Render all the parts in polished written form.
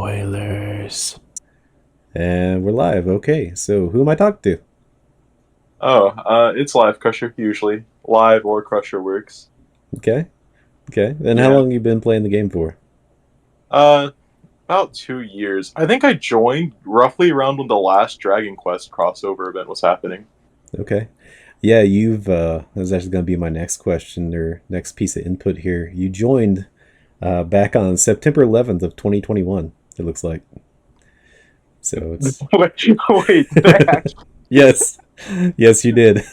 Spoilers. And we're live. Okay, so who am I talking to? It's live Krusher, usually. Live or Krusher works. Okay, okay. And how Yeah. long you been playing the game for? Uh, about 2 years. I think I joined roughly around when the last Dragon Quest crossover event was happening. Okay. Yeah, you've that was actually going to be my next question or next piece of input here. You joined back on September 11th of 2021, it looks like. So it's Wait, did I actually? Yes. Yes, you did.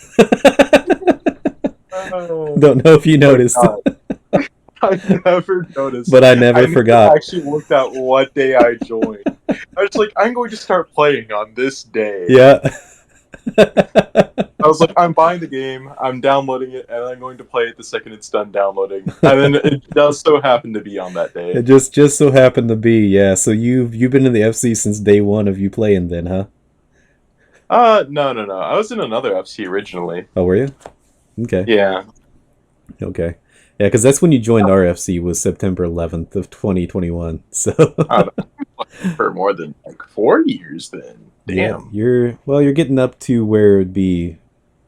Oh Don't know if you my noticed, god. I never noticed. but I I never never forgot. actually looked at what day I joined. I was like, I'm going to start playing on this day. Yeah. I was like, I'm buying the game, I'm downloading it, and I'm going to play it the second it's done downloading. And then it does so happen to be on that day. It just so happened to be, yeah. So you've been in the FC since day one of you playing then, huh? No, no, no. I was in another FC originally. Oh, were you? Okay. Yeah. Okay. Yeah, because that's when you joined RFC was September 11th of 2021. So I don't know, for more than like 4 years then. yeah, Damn. you're getting up to where it would be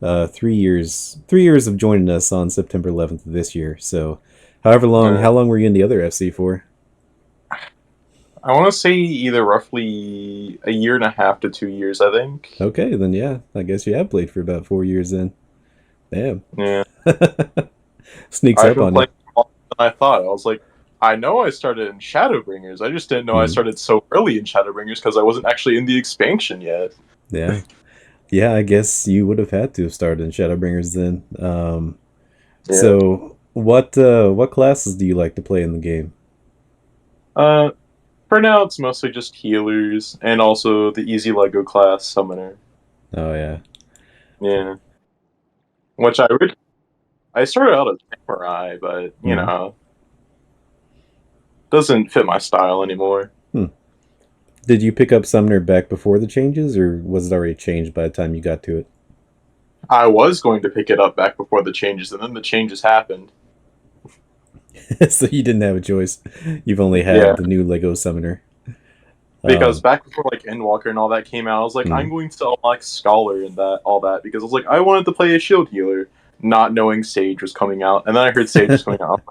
3 years of joining us on September 11th of this year. So however long, Uh, how long were you in the other FC for? I want to say either roughly a year and a half to 2 years, I think. Okay, then yeah, I guess you have played for about 4 years then. Damn. Yeah. Sneaks I've up been on you. playing longer than I thought. I was like, I know I started in Shadowbringers. I just didn't know I Hmm. started so early in Shadowbringers because I wasn't actually in the expansion yet. Yeah. Yeah, I guess you would have had to have started in Shadowbringers then. Yeah. So what classes do you like to play in the game? Uh, for now, it's mostly just healers and also the easy Lego class summoner. Oh yeah. Yeah. Which I started out as samurai, but Hmm. doesn't fit my style anymore. Hmm. Did you pick up Summoner back before the changes, or was it already changed by the time you got to I was going to pick it up back before the changes, and then the changes happened. it? So you didn't have a choice. You've only had Yeah, the new Lego Summoner. because Um, back before like Endwalker and all that came out, I was like, hmm. I'm going to unlock Scholar and that all that because I was like, I wanted to play a shield healer, not knowing Sage was coming out, and then I heard Sage was coming out.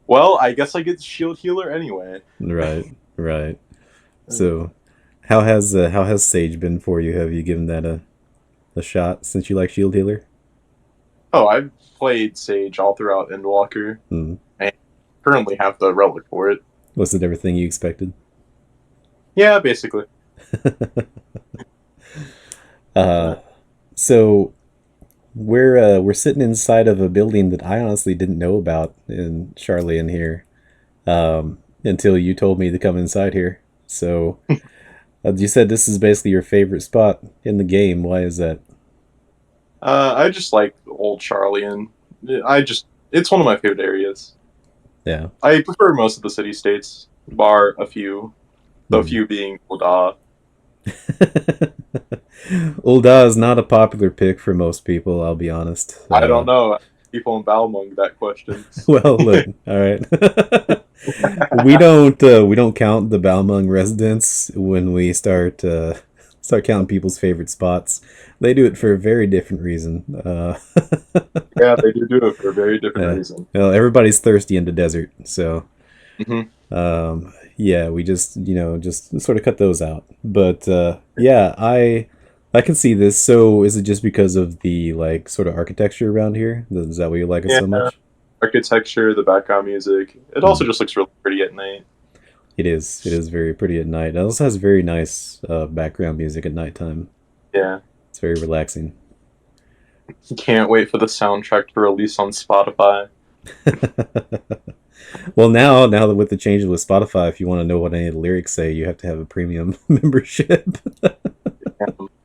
Well, I guess I get shield healer anyway. Right, right. So how has Sage been for you? Have you given that a shot since you like Shield Healer? Oh, I've played Sage all throughout Endwalker, Hmm. and currently have the relic for it. Was it everything you expected? Yeah, basically. Uh, so we're sitting inside of a building that I honestly didn't know about in Charlie in here until you told me to come inside here. So you said this is basically your favorite spot in the game. Why is that? I just like old Charlie, and it's one of my favorite areas. Yeah. I prefer most of the city states, bar a few, the Hmm. few being Ul'dah. Ul'dah is not a popular pick for most people. I'll be honest. I don't know. People in Balmung that questions. Well, look, all right. We don't count the Balmung residents when we start counting people's favorite spots. They do it for a very different reason. Yeah, they do it for a very different Yeah. reason. Well, everybody's thirsty in the desert, so Hmm. yeah, we just sort of cut those out. But yeah, I can see this. So is it just because of the like sort of architecture around here? Is that why you like it Yeah, so much? architecture, the background music. It Hmm. also just looks really pretty at night. It is. It is very pretty at night. It also has very nice background music at nighttime. Yeah, It's very relaxing. can't wait for the soundtrack to release on Spotify. Well, now that with the changes with Spotify, if you want to know what any of the lyrics say, you have to have a premium membership.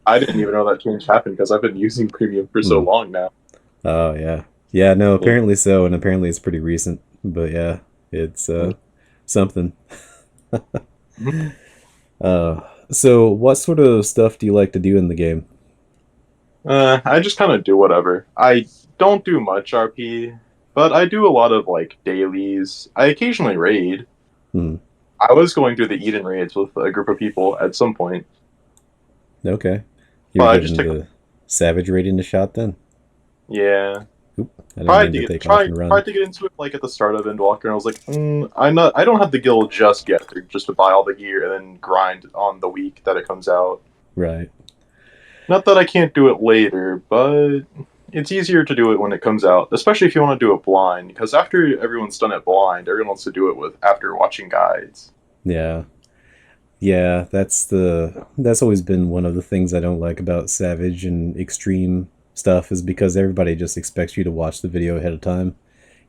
I didn't even know that change happened because I've been using Premium for so Hmm. long now. Oh yeah, yeah. No, Yeah. apparently so, and apparently it's pretty recent. But yeah, it's something. Mhm. Uh, so what sort of stuff do you like to do in the game? I just kind of do whatever. I don't do much RP, but I do a lot of like dailies. I occasionally raid. Hmm. I was going through the Eden raids with a group of people at some point, Okay. You but were I just giving took the savage rating a shot then? yeah. Oop, I didn't mean to take off and run. Tried to get into it like at the start of Endwalker, and I was like, I don't have the guild just yet, just to buy all the gear and then grind on the week that it comes out. Right. Not that I can't do it later, but it's easier to do it when it comes out, especially if you want to do it blind. Because after everyone's done it blind, everyone wants to do it with after watching guides. Yeah. Yeah, that's always been one of the things I don't like about Savage and Extreme stuff is because everybody just expects you to watch the video ahead of time.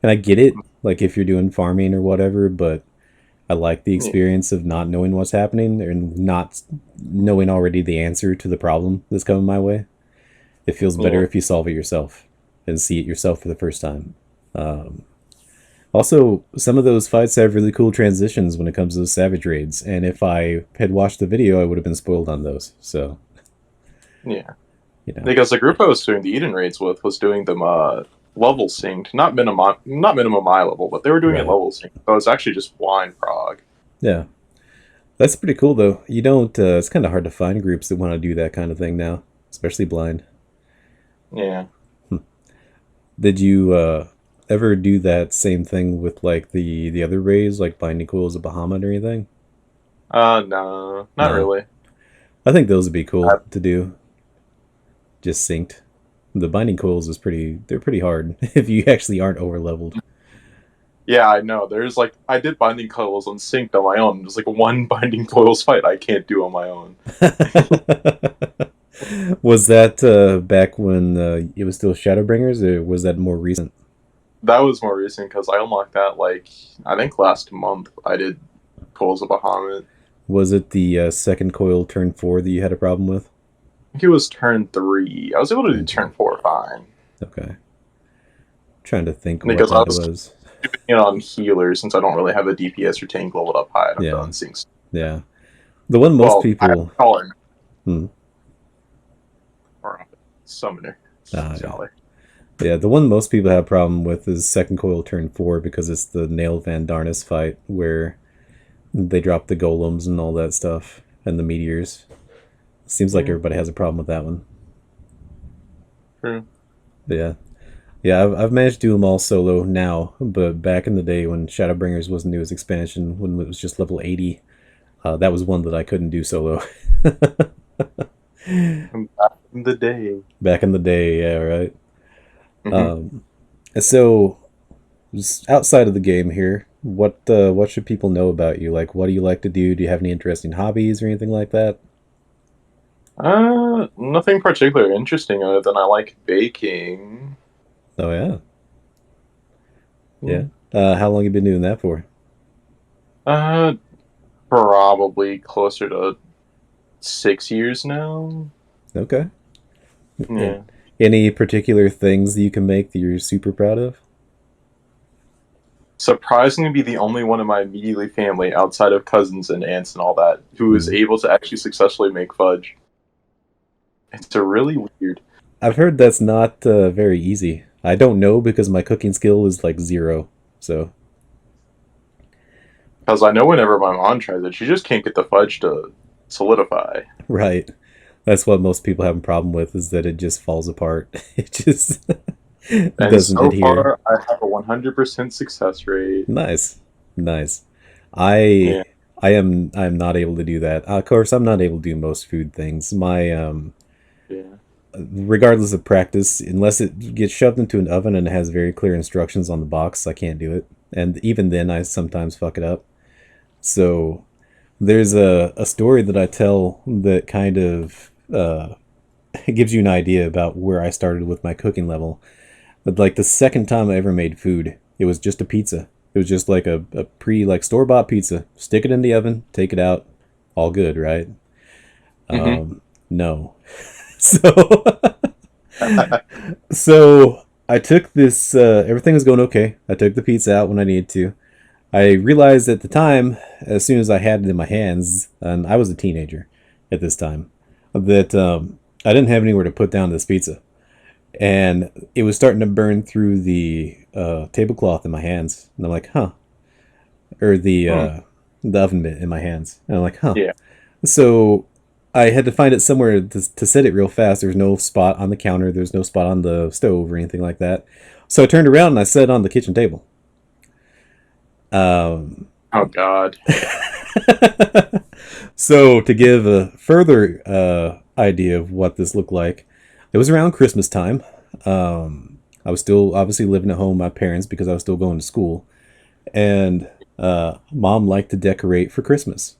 And I get it, like if you're doing farming or whatever, but I like the Yeah, experience of not knowing what's happening and not knowing already the answer to the problem that's coming my way. It feels better yeah, if you solve it yourself and see it yourself for the first time. Um, Also, some of those fights have really cool transitions when it comes to those savage raids, and if I had watched the video, I would have been spoiled on those. So, yeah. you know, Because the group I was doing the Eden raids with was doing them level synced, not minimum eye level, but they were doing it right. level synced. So it's actually just blind prog. Yeah. That's pretty cool, though. You don't, it's kind of hard to find groups that want to do that kind of thing now, especially blind. Yeah. Did you, ever do that same thing with, like, the other raids, like Binding Quills of Bahamut or anything? No, not No. really. I think those would be I, cool to do, just synced. The Binding Quills is they're pretty hard if you actually aren't over leveled. yeah, I know. There's like I did binding coils on synced on my own. There's like one binding coils fight I can't do on my own. Was that back when it was still Shadowbringers, or was that more recent? That was more recent because I unlocked that like I think last month. I did coils of Bahamut. Was it the second coil turn 4 that you had a problem with? I think it was turn 3. I was able to do Turn 3. turn 4 fine Okay. Trying to think what because I that was was. doing it on healer since I don't really have a DPS or tank leveled up high enough to Yeah. unsync. Yeah. The one most Well, I have people. a caller Hmm. or a summoner Yeah. scholar. Yeah, the one most people have a problem with is second coil turn 4 because it's the Nail Van Darnus fight where they drop the golems and all that stuff and the meteors. Seems like Yeah, everybody has a problem with that one. true. But yeah. Yeah, I've managed to do them all solo now, but back in the day when Shadowbringers wasn't new as expansion, when it was just level 80, that was one that I couldn't do solo. Back in the day. Back in the day, yeah, right. Hmm. Um, so, outside of the game here, what should people know about you? Like, what do you like to do? Do you have any interesting hobbies or anything like that? Nothing particular interesting other than I like baking. Oh yeah, yeah. Hmm. How long you been doing that for? Uh, Probably closer to 6 years now. Okay. And Yeah. any particular things that you can make that you're super proud of? Surprisingly, be the only one in my immediately family outside of cousins and aunts and all that who is Hmm. able to actually successfully make fudge. It's a really weird I've heard that's not very easy. I don't know because my cooking skill is like zero. So, because I know whenever my mom tries it, she just can't get the fudge to solidify. right. That's what most people have a problem with is that it just falls apart. It just And doesn't so adhere. far, I have a 100% success rate. Nice. Nice. I Yeah. I am not able to do that. Of course, I'm not able to do most food things. My Yeah. regardless of practice, unless it gets shoved into an oven and it has very clear instructions on the box, I can't do it. And even then I sometimes fuck it up. So there's a story that I tell that kind of gives you an idea about where I started with my cooking level. But like the second time I ever made food, it was just a pizza. It was just like a pre like store bought pizza. Stick it in the oven, take it out, all good, right? Hmm. No. So so I took this. Everything was going okay. I took the pizza out when I needed to. I realized at the time, as soon as I had it in my hands, and I was a teenager at this time, that I didn't have anywhere to put down this pizza, and it was starting to burn through the tablecloth in my hands. And I'm like, huh, or the Hmm. the oven mitt in my hands. And I'm like, huh. Yeah. So I had to find it somewhere to set it real fast. There's no spot on the counter. There's no spot on the stove or anything like that. So I turned around and I set it on the kitchen table. Um, Oh God. so to give a further idea of what this looked like, it was around Christmas time. I was still obviously living at home with my parents because I was still going to school, and mom liked to decorate for Christmas.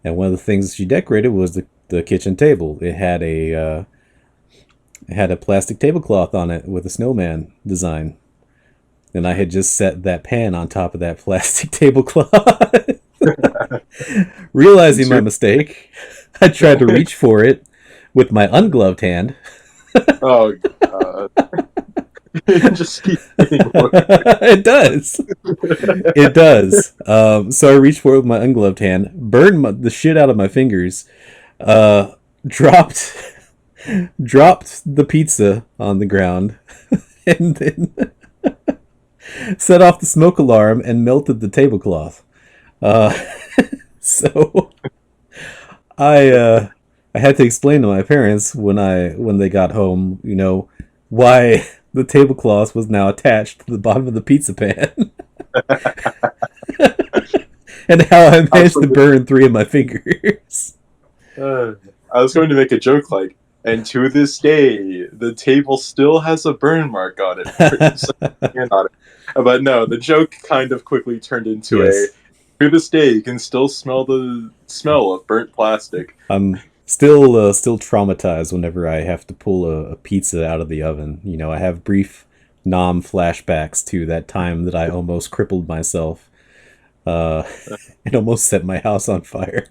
And one of the things she decorated was the kitchen table. It had a plastic tablecloth on it with a snowman design, and I had just set that pan on top of that plastic tablecloth. Realizing my Two. mistake, I tried to reach for it with my ungloved hand. Oh God. Just keep getting worse. It does. It does. So I reached for it with my ungloved hand, burned the shit out of my fingers, uh, dropped dropped the pizza on the ground, and then set off the smoke alarm and melted the tablecloth. Uh, so I had to explain to my parents when they got home, why the tablecloth was now attached to the bottom of the pizza pan, and how I I was managed to going burn three of my fingers. I was going to make a joke like, and to this day, the table still has a burn mark on it. On it. But no, the joke kind of quickly turned into a. Yes, To this day, you can still smell the smell of burnt plastic. I'm still traumatized whenever I have to pull a pizza out of the oven. I have brief nom flashbacks to that time that I almost crippled myself. Uh, it almost set my house on fire.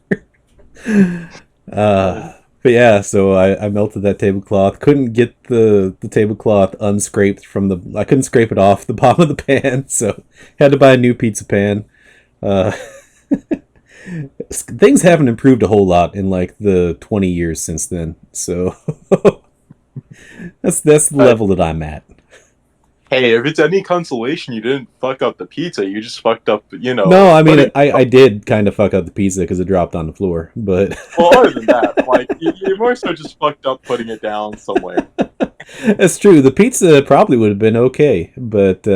Uh, But yeah, so I melted that tablecloth. Couldn't get the tablecloth unscraped from the. I couldn't scrape it off the bottom of the pan, so had to buy a new pizza pan. Uh, Things haven't improved a whole lot in like the 20 years since then. So that's the uh, level that I'm at. hey, if it's any consolation, you didn't fuck up the pizza. You just fucked up, No, I mean putting. I did kind of fuck up the pizza because it dropped on the floor, but Well, other than that, like you more so just fucked up putting it down somewhere. that's true. The pizza probably would have been okay, but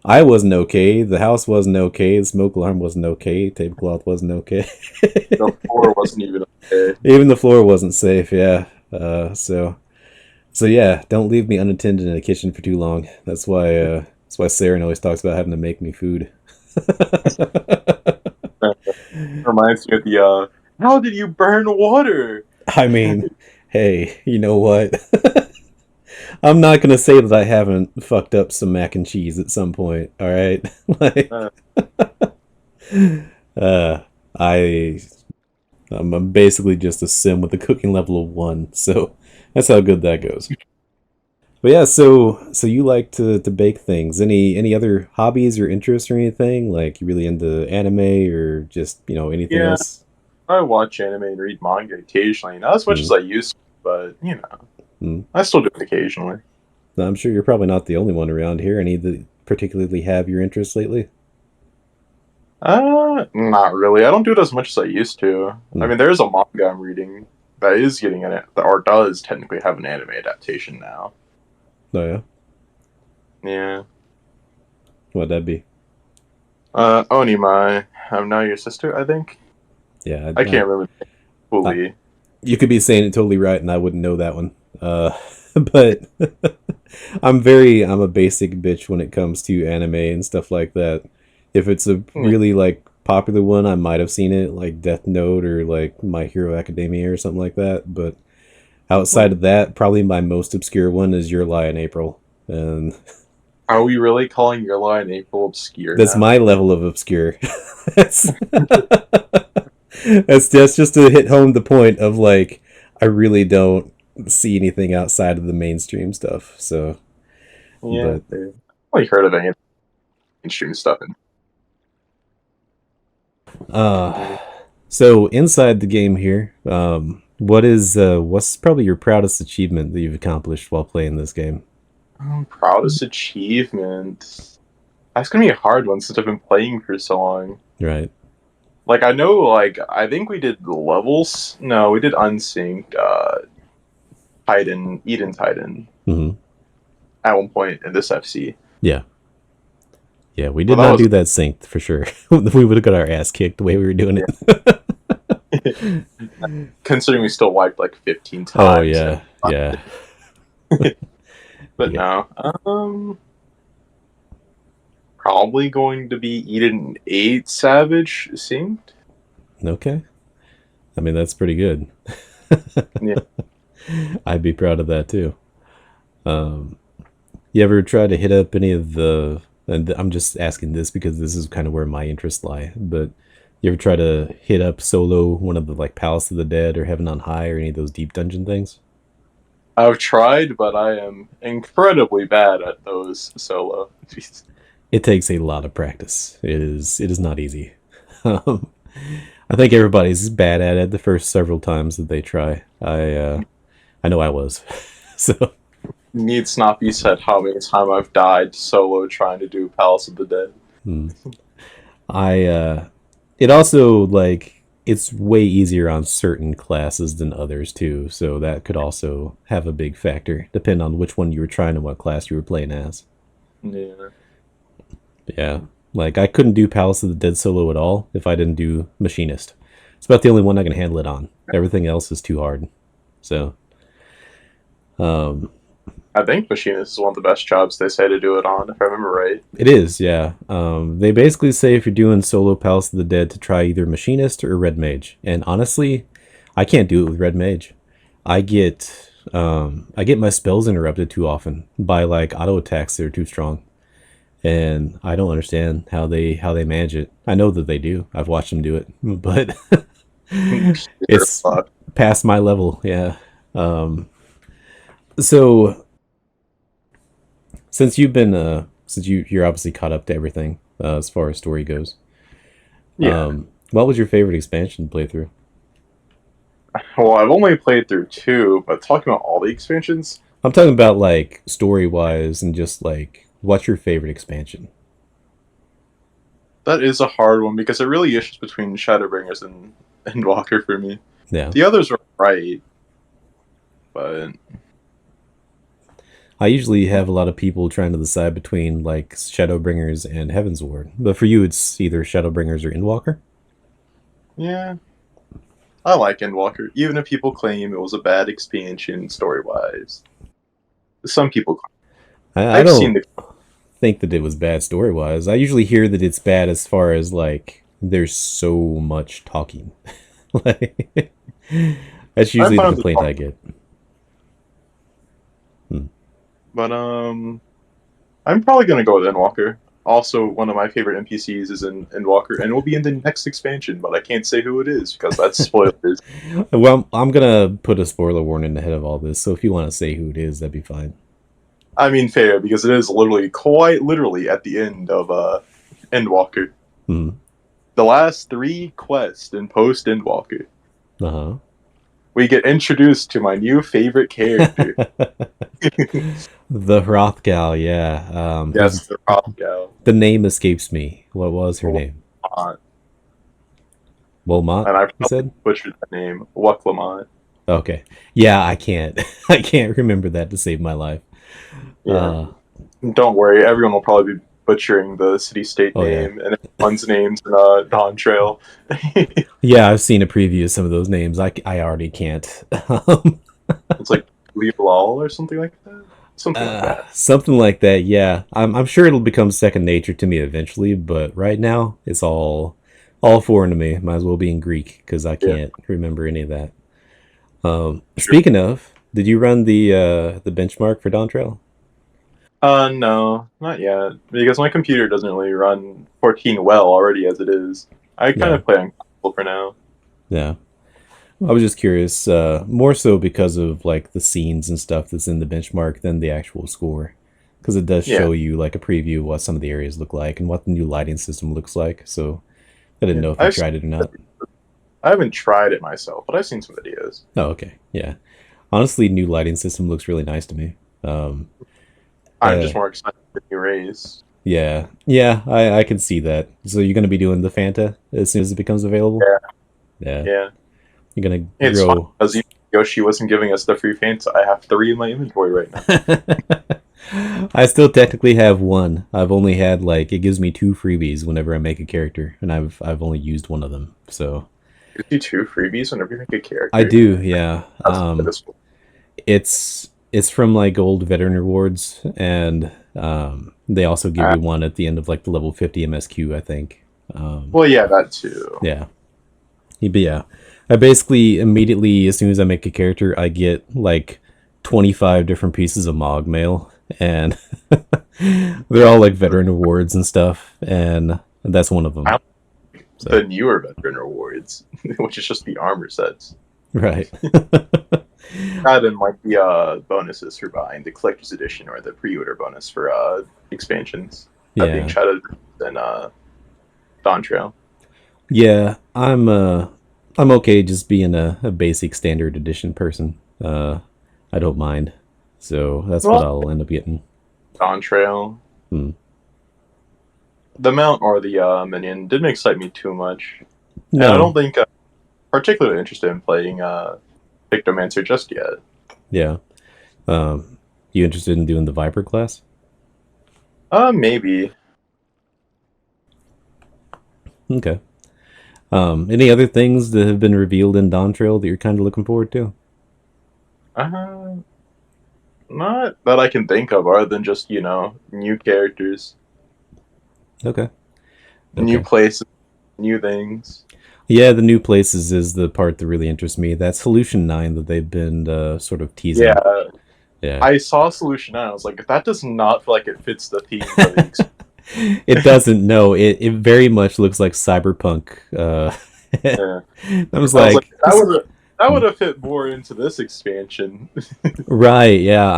I wasn't okay. The house wasn't okay. The smoke alarm wasn't okay. Tablecloth wasn't okay. The floor wasn't even okay. Even the floor wasn't safe. Yeah. So yeah, don't leave me unattended in the kitchen for too long. That's why Sarah always talks about having to make me food. Reminds me of the how did you burn water? I mean, hey, you know what? I'm not gonna say that I haven't fucked up some mac and cheese at some point. All right, like Uh, uh, I I'm basically just a sim with a cooking level of 1, so that's how good that goes. But yeah, so you like to bake things. Any other hobbies or interests or anything? Like you really into anime or just anything yeah, else? I watch anime and read manga occasionally. Not as much Hmm. as I used to, but Hmm. I still do it occasionally. I'm sure you're probably not the only one around here. Any that particularly have your interest lately? Not really. I don't do it as much as I used to. I Hmm. mean, there's a manga I'm reading that is getting or does technically have an anime adaptation now. Oh yeah, Yeah. what'd that be? Onimai, I'm now your sister, I think. Yeah, I can't remember I, fully. you could be saying it totally right, and I wouldn't know that one. But I'm a basic bitch when it comes to anime and stuff like that. If it's a Yeah. really like popular one, I might have seen it, like Death Note or like My Hero Academia or something like that. But outside of that, probably my most obscure one is Your Lie in April, and Are we really calling your line April obscure that's now? my level of obscure. that's that's just to hit home the point of like I really don't see anything outside of the mainstream stuff. So, Yeah, but fair. I've only heard of any mainstream stuff. uh, so inside the game here, what's probably your proudest achievement that you've accomplished while playing this game? Proudest achievement. That's gonna be a hard one since I've been playing for so long. Right. Like I know, like I think we did levels. No, we did unsynced Titan, Eden Titan Hmm. at one point in this FC. Yeah. Yeah, we But did that not was do that synced for sure. We would have got our ass kicked the way we were doing yeah. it. Considering we still wiped like 15 Oh times and yeah, yeah, but yeah. no. Probably going to be Eden 8 Savage synced. Okay. I mean, that's pretty good. Yeah. I'd be proud of that too. Um, you ever try to hit up any of the? And I'm just asking this because this is kind of where my interests lie. But you ever try to hit up solo one of the like Palace of the Dead or Heaven on High or any of those deep dungeon things? I've tried, but I am incredibly bad at those solo. Jeez. It takes a lot of practice. It is not easy. Um, I think everybody's bad at it the first several times that they try. I know I was. So Needs not be said how many times I've died solo trying to do Palace of the Dead. hmm. I it also like it's way easier on certain classes than others too, so that could also have a big factor, depending on which one you were trying and what class you were playing as. Yeah. Yeah. Like I couldn't do Palace of the Dead solo at all if I didn't do Machinist. It's about the only one I can handle it on. Everything else is too hard. So um I think Machinist is one of the best jobs they say to do it on, if I remember right. it is, yeah. They basically say if you're doing solo Palace of the Dead to try either Machinist or Red Mage. And honestly, I can't do it with Red Mage. I get my spells interrupted too often by like auto attacks that are too strong. And I don't understand how they manage it. I know that they do. I've watched them do it, but Pure it's luck. past my level. Yeah. Um, so since you're obviously caught up to everything as far as story goes, Yeah. what was your favorite expansion playthrough? Well, I've only played through two, but talking about all the expansions, I'm talking about like story wise and just like what's your favorite expansion? that is a hard one because it really issues between Shadowbringers and Walker for me. Yeah, The others are right, but I usually have a lot of people trying to decide between like Shadowbringers and Heaven's Ward, but for you it's either Shadowbringers or Endwalker. yeah, I like Endwalker, even if people claim it was a bad expansion story wise. Some people, I I've seen don't the think that it was bad story wise. I usually hear that it's bad as far as like there's so much talking. Like that's I usually the found the complaint I get. Hmm. but I'm probably gonna go with Endwalker. Also, one of my favorite NPCs is in Endwalker, and will be in the next expansion, but I can't say who it is because that's spoilers. Well, I'm gonna put a spoiler warning ahead of all this, so if you want to say who it is, that'd be fine. I mean, fair because it is literally, quite literally, at the end of Endwalker. Hmm. The last three quests in post Endwalker, Uh we get introduced to my new favorite character. huh. The Hrothgal, yeah. Who's Yes, the Rob Gal. the name escapes me. What was her name? Lamont. Wilmot, And I you probably said? butchered the name. Wuck Lamont. Okay. Yeah, I can't. I can't remember that to save my life. Yeah. Uh, Don't worry, everyone will probably be butchering the city state oh yeah. name and everyone's names in Dawn Trail. Yeah, I've seen a preview of some of those names. I already can't. Um, It's like Leolal or something like that. Something like that. something like that. Yeah, I'm sure it'll become second nature to me eventually, but right now it's all foreign to me. Might as well be in Greek because I Yeah. can't remember any of that. Sure. Speaking of, did you run the benchmark for Dawn Trail? No, not yet. Because my computer doesn't really run 14 well already as it is. I kind Yeah, of play on console for now. yeah. I was just curious, more so because of like the scenes and stuff that's in the benchmark than the actual score, because it does Yeah. show you like a preview of what some of the areas look like and what the new lighting system looks like. So I didn't Yeah. know if you tried it or not. I haven't tried it myself, but I've seen some videos. Oh, okay, yeah. Honestly, new lighting system looks really nice to me. I'm Uh, just more excited for the new race. Yeah, yeah, I can see that. So you're gonna be doing the Fanta as soon as it becomes available. Yeah, Yeah, yeah. you're gonna It's fun grow. because Yoshi wasn't giving us the free Fanta. I have three in my inventory right now. I still technically have one. I've only had like it gives me two freebies whenever I make a character, and I've only used one of them. So Gives you two freebies whenever you make a I character. do, yeah. That's pitiful. It's from like old veteran rewards, and they also give Uh, you one at the end of like the level 50 MSQ, I think. Um, well, yeah, that too. yeah, but yeah, I basically immediately as soon as I make a character, I get like 25 different pieces of Mog mail, and they're all like veteran rewards and stuff, and that's one of I them. like the So newer veteran rewards, which is just the armor sets. right, That and like the bonuses for buying the collector's edition or the pre-order bonus for expansions. That being yeah, Shadow and Dawn Trail. yeah. I'm okay just being a basic standard edition person. I don't mind, so that's what Well, I'll end up getting. Dawn Trail. Hmm. The mount or the minion didn't excite me too much, and I don't No, think particularly interested in playing Victomancer just yet. yeah. You interested in doing the Viper class? Maybe. Okay. Any other things that have been revealed in Dawn Trail that you're kind of looking forward to? Uh, Not that I can think of, other than just new characters, Okay. new Okay. places, new things. Yeah, the new places is the part that really interests me. That Solution 9 that they've been sort of teasing. Yeah, Yeah. I saw Solution 9. I was like, that does not feel like it fits the theme for the It doesn't, no. It very much looks like cyberpunk. yeah. I was I was like, like, that would have fit more into this expansion. right, yeah,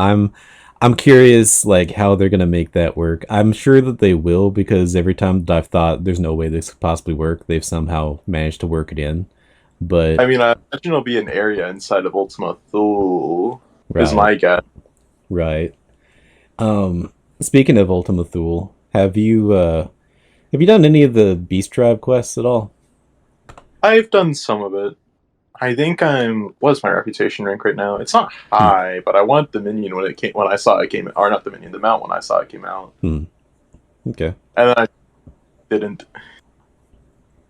I'm curious like how they're gonna make that work. I'm sure that they will because every time that I've thought there's no way this could possibly work, they've somehow managed to work it in. But I mean, I imagine it'll be an area inside of Ultima Thule, is right, my guess. right. Speaking of Ultima Thule, have you done any of the Beast Tribe quests at all? I've done some of it. I think what's my reputation rank right now? It's not Hmm. high, but I want the minion when I saw it came, or not the minion, the mount when I saw it came out, Hmm. Okay. and then I didn't.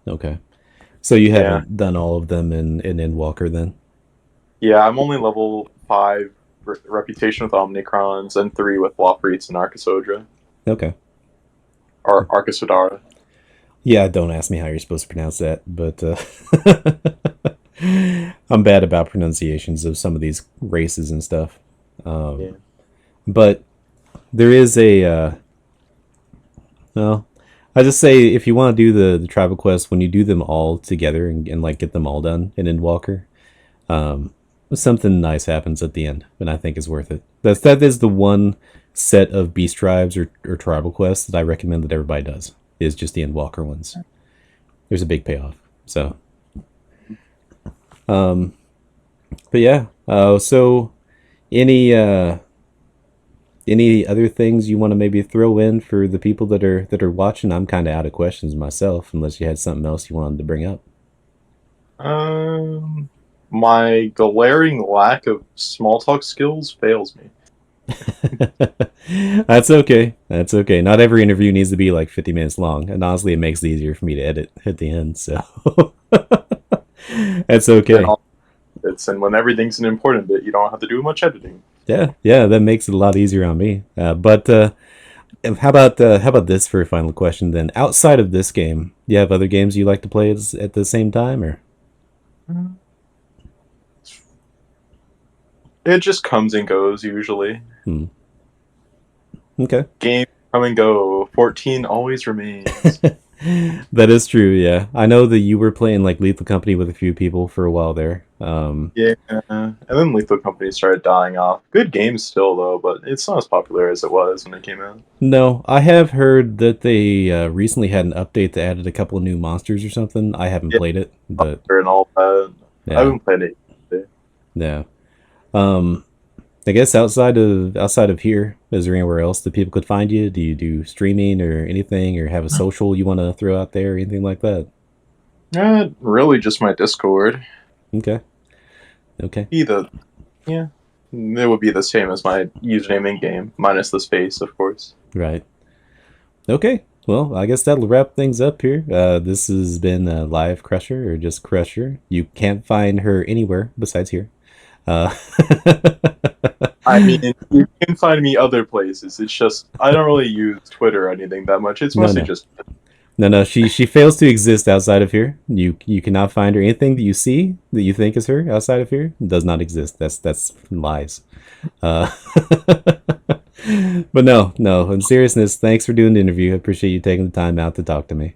Okay. So you Yeah, haven't done all of them in Endwalker then? yeah. I'm only level 5 reputation with Omnicrons and 3 with Lofreets and Arcosodra Okay. or Arcosodara. Yeah, don't ask me how you're supposed to pronounce that, but I'm bad about pronunciations of some of these races and stuff. Yeah. But there is a well, I just say if you want to do the tribal quests, when you do them all together and like get them all done in Endwalker, something nice happens at the end, and I think is worth it. That is the one set of beast tribes or tribal quests that I recommend that everybody does. Is just the Endwalker ones. There's a big payoff. So, but yeah. So any other things you want to maybe throw in for the people that are watching? I'm kind of out of questions myself, unless you had something else you wanted to bring up. Um, my glaring lack of small talk skills fails me. That's okay. That's okay. Not every interview needs to be like 50 minutes long, and honestly, it makes it easier for me to edit at the end. So that's Then okay. and when everything's an important bit, you don't have to do much editing. Yeah, yeah, that makes it a lot easier on me. But how about this for a final question then? Outside of this game, do you have other games you like to play at the same time, or? It just comes and goes usually. Hmm. Okay. Game come and go. 14 always remains. That is true. Yeah, I know that you were playing like Lethal Company with a few people for a while there. Yeah, and then Lethal Company started dying off. Good game still though, but it's not as popular as it was when it came out. No, I have heard that they recently had an update that added a couple of new monsters or something. I haven't Yeah, played it, but and all that. I yeah, haven't played it. yeah. Um, I guess outside of here, is there anywhere else that people could find you? Do you do streaming or anything, or have a social you want to throw out there, or anything like that? Really, just my Discord. Okay, okay, Either, yeah, it would be the same as my username in game, minus the space, of course. right. Okay, well, I guess that'll wrap things up here. This has been Live Crusher, or just Crusher. You can't find her anywhere besides here. Uh, I mean, you can find me other places. It's just I don't really use Twitter or anything that much. It's no, mostly no. just No, no, she fails to exist outside of here. You cannot find her. Anything that you see that you think is her outside of here does not exist. That's lies. Uh, but no, no. In seriousness, thanks for doing the interview. I appreciate you taking the time out to talk to me.